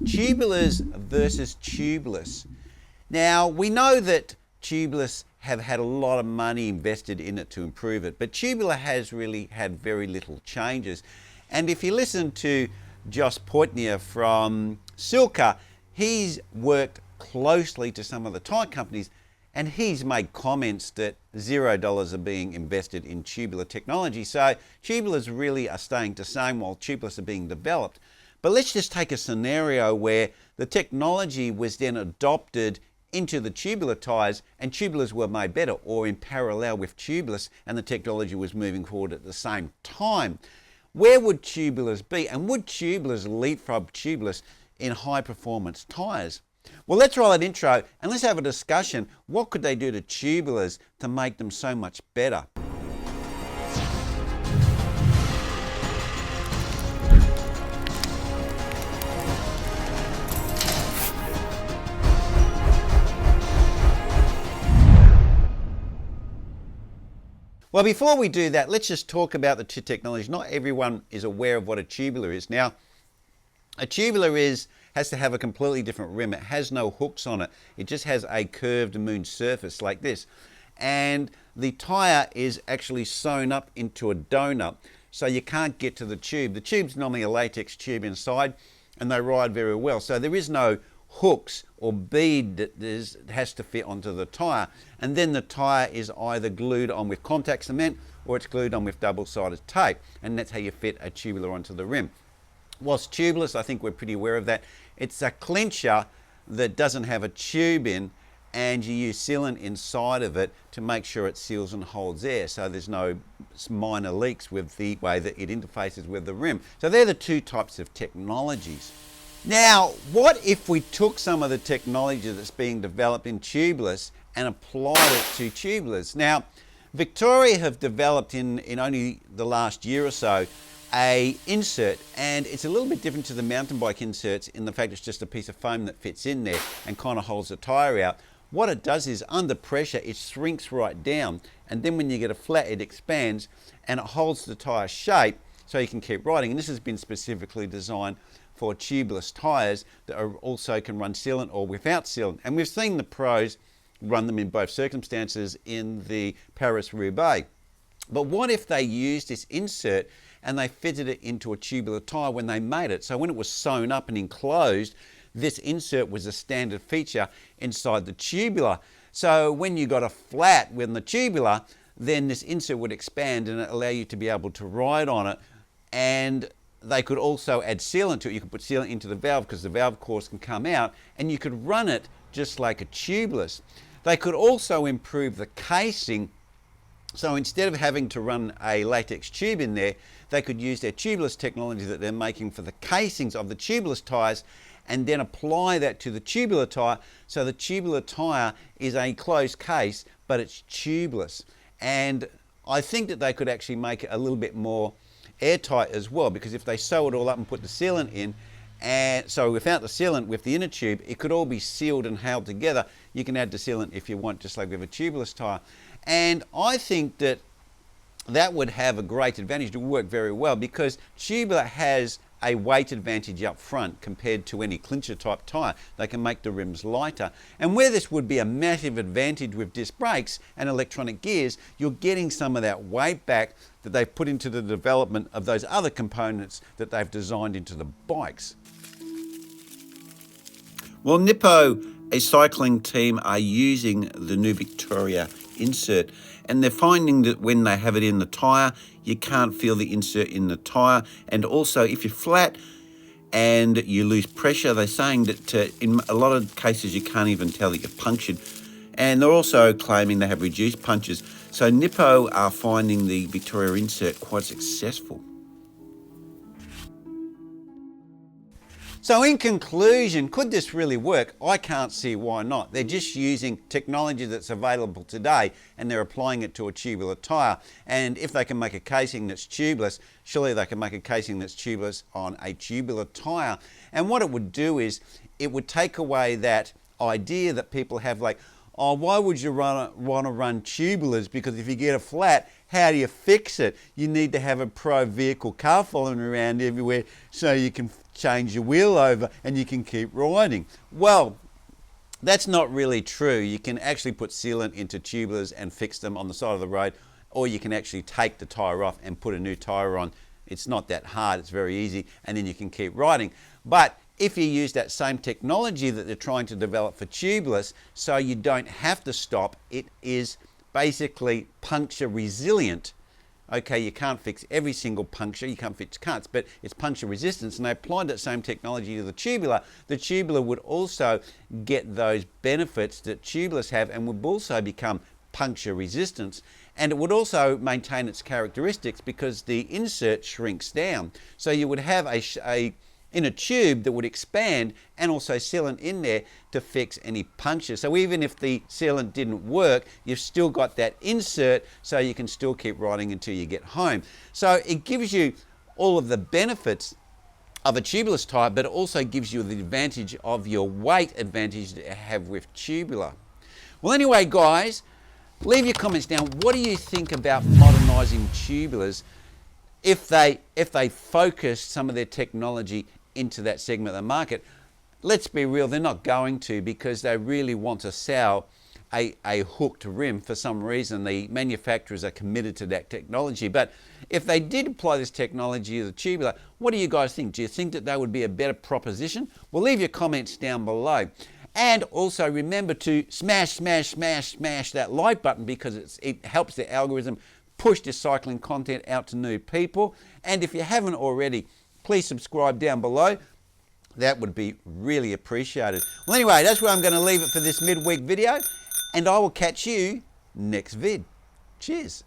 Tubulars versus tubeless. Now, we know that Tubeless have had a lot of money invested in it to improve it, but Tubular has really had very little changes. And if you listen to Josh Portnier from Silka, he's worked closely to some of the tyre companies, and he's made comments that $0 are being invested in tubular technology. So tubulars really are staying the same while tubeless are being developed. But let's just take a scenario where the technology was then adopted into the tubular tyres and tubulars were made better, or in parallel with tubeless, and the technology was moving forward at the same time. Where would tubulars be, and would tubulars leapfrog tubeless in high performance tyres? Well, let's roll that intro and let's have a discussion. What could they do to tubulars to make them so much better? Well, before we do that, let's just talk about the two technologies. Not everyone is aware of what a tubular is. Now, a tubular has to have a completely different rim. It has no hooks on it. It just has a curved moon surface like this. And the tyre is actually sewn up into a donut, so you can't get to the tube. The tube's normally a latex tube inside, and they ride very well. So there is no hooks or bead that has to fit onto the tyre, and then the tyre is either glued on with contact cement or it's glued on with double-sided tape, and that's how you fit a tubular onto the rim. Whilst tubeless, I think we're pretty aware of that, it's a clincher that doesn't have a tube in, and you use sealant inside of it to make sure it seals and holds air, so there's no minor leaks with the way that it interfaces with the rim. So they're the two types of technologies. Now, what if we took some of the technology that's being developed in tubeless and applied it to tubulars? Now, Vittoria have developed in only the last year or so a insert, and it's a little bit different to the mountain bike inserts in the fact it's just a piece of foam that fits in there and kind of holds the tyre out. What it does is, under pressure, it shrinks right down, and then when you get a flat, it expands and it holds the tyre shape so you can keep riding. And this has been specifically designed for tubeless tyres that also can run sealant or without sealant. And we've seen the pros run them in both circumstances in the Paris-Roubaix. But what if they used this insert and they fitted it into a tubular tyre when they made it? So when it was sewn up and enclosed, this insert was a standard feature inside the tubular. So when you got a flat with the tubular, then this insert would expand and allow you to be able to ride on it. And they could also add sealant to it. You could put sealant into the valve because the valve cores can come out, and you could run it just like a tubeless. They could also improve the casing. So instead of having to run a latex tube in there, they could use their tubeless technology that they're making for the casings of the tubeless tyres and then apply that to the tubular tyre. So the tubular tyre is a closed case, but it's tubeless. And I think that they could actually make it a little bit more airtight as well, because if they sew it all up and put the sealant in, and so without the sealant, with the inner tube, it could all be sealed and held together. You can add the sealant if you want, just like with a tubeless tyre. And I think that that would have a great advantage. To work very well, because tubular has a weight advantage up front compared to any clincher type tyre. They can make the rims lighter. And where this would be a massive advantage with disc brakes and electronic gears, you're getting some of that weight back that they've put into the development of those other components that they've designed into the bikes. Well, Nippo, a cycling team, are using the new Vittoria insert, and they're finding that when they have it in the tyre, you can't feel the insert in the tyre. And also, if you're flat and you lose pressure, they're saying that in a lot of cases you can't even tell that you're punctured. And they're also claiming they have reduced punches. So Nippo are finding the Vittoria insert quite successful. So in conclusion, could this really work? I can't see why not. They're just using technology that's available today and they're applying it to a tubular tyre. And if they can make a casing that's tubeless, surely they can make a casing that's tubeless on a tubular tyre. And what it would do is it would take away that idea that people have, like, oh, why would you want to run tubulars? Because if you get a flat, how do you fix it? You need to have a pro vehicle car following around everywhere so you can change your wheel over and you can keep riding. Well, that's not really true. You can actually put sealant into tubulars and fix them on the side of the road, or you can actually take the tyre off and put a new tyre on. It's not that hard, it's very easy, and then you can keep riding. But if you use that same technology that they're trying to develop for tubeless, so you don't have to stop, it is basically puncture resilient. Okay, you can't fix every single puncture, you can't fix cuts, but it's puncture resistance, and they applied that same technology to the tubular. The tubular would also get those benefits that tubeless have and would also become puncture resistance, and it would also maintain its characteristics because the insert shrinks down. So you would have a inner tube that would expand and also sealant in there to fix any punctures. So even if the sealant didn't work, you've still got that insert so you can still keep riding until you get home. So it gives you all of the benefits of a tubeless tyre, but it also gives you the advantage of your weight advantage that you have with tubular. Well, anyway, guys, leave your comments down. What do you think about modernising tubulars if they focus some of their technology into that segment of the market? Let's be real, they're not going to, because they really want to sell a hooked rim for some reason. The manufacturers are committed to that technology. But if they did apply this technology to the tubular, what do you guys think? Do you think that would be a better proposition? Well, leave your comments down below. And also remember to smash that like button, because it helps the algorithm push this cycling content out to new people. And if you haven't already, please subscribe down below. That would be really appreciated. Well, anyway, that's where I'm going to leave it for this midweek video, and I will catch you next vid. Cheers.